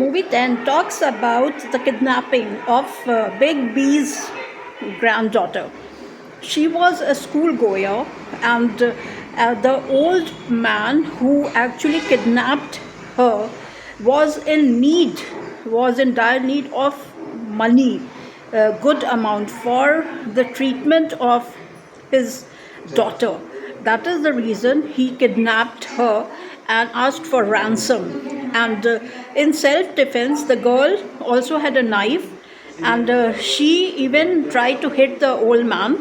Movie 10 talks about the kidnapping of Big B's granddaughter. She was a schoolgoer, and the old man who actually kidnapped her was in dire need of money, a good amount for the treatment of his daughter. That is the reason he kidnapped her and asked for ransom. And in self defense, the girl also had a knife, and she even tried to hit the old man,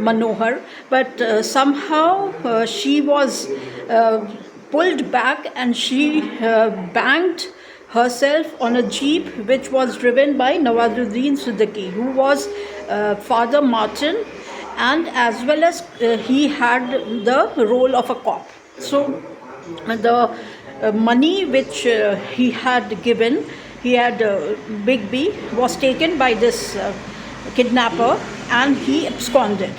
Manohar, but somehow she was pulled back, and she banged herself on a jeep which was driven by Nawazuddin Siddiqui, who was Father Martin, and as well as he had the role of a cop. So the money which he had given, Big B was taken by this kidnapper, and he absconded.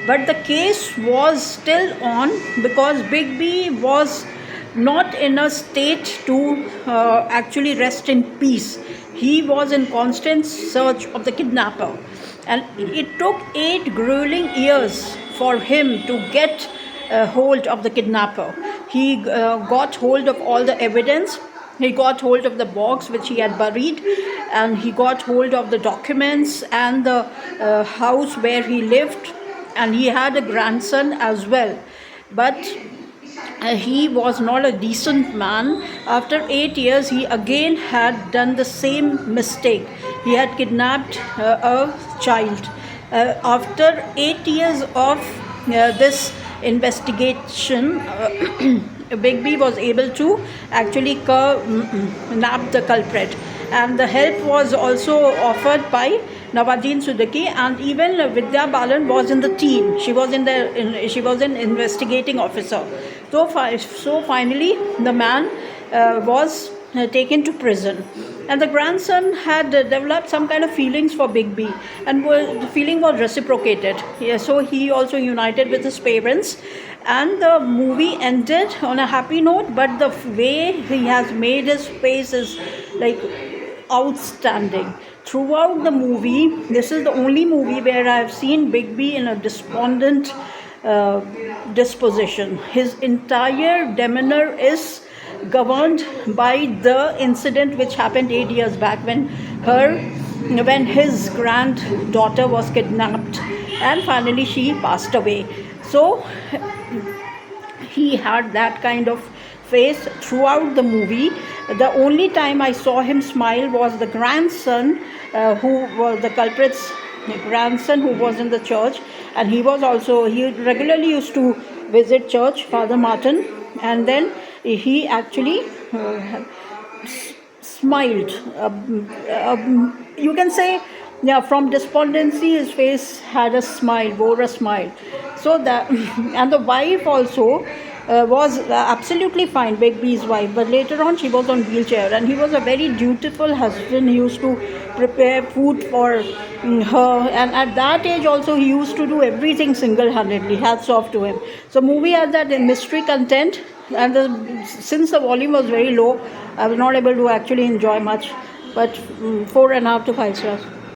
But the case was still on because Big B was not in a state to actually rest in peace. He was in constant search of the kidnapper, and it took 8 grueling years for him to get hold of the kidnapper. He got hold of all the evidence. He got hold of the box which he had buried, and he got hold of the documents and the house where he lived, and he had a grandson as well. But he was not a decent man. After 8 years, he again had done the same mistake. He had kidnapped a child. After 8 years of this investigation, Big B was able to actually nab the culprit, and the help was also offered by Nawazuddin Siddiqui, and even Vidya Balan was in the team. She was she was an investigating officer. So finally, the man was taken to prison, and the grandson had developed some kind of feelings for Big B, and the feeling was reciprocated. Yeah, so he also united with his parents, and the movie ended on a happy note. But the way he has made his face is like outstanding. Throughout the movie, this is the only movie where I have seen Big B in a despondent disposition. His entire demeanor is governed by the incident which happened 8 years back when his granddaughter was kidnapped, and finally she passed away. So he had that kind of face throughout the movie. The only time I saw him smile was the grandson, who was the culprit's grandson, who was in the church, and he regularly used to visit church, Father Martin, and then he actually smiled. You can say, yeah, from despondency, his face bore a smile. So that, and the wife also was absolutely fine, Big B's wife, but later on she was on wheelchair, and he was a very dutiful husband. He used to prepare food for her, and at that age also he used to do everything single-handedly. Hats off to him. So movie had that mystery content, and since the volume was very low, I was not able to actually enjoy much, but 4.5 to 5 stars.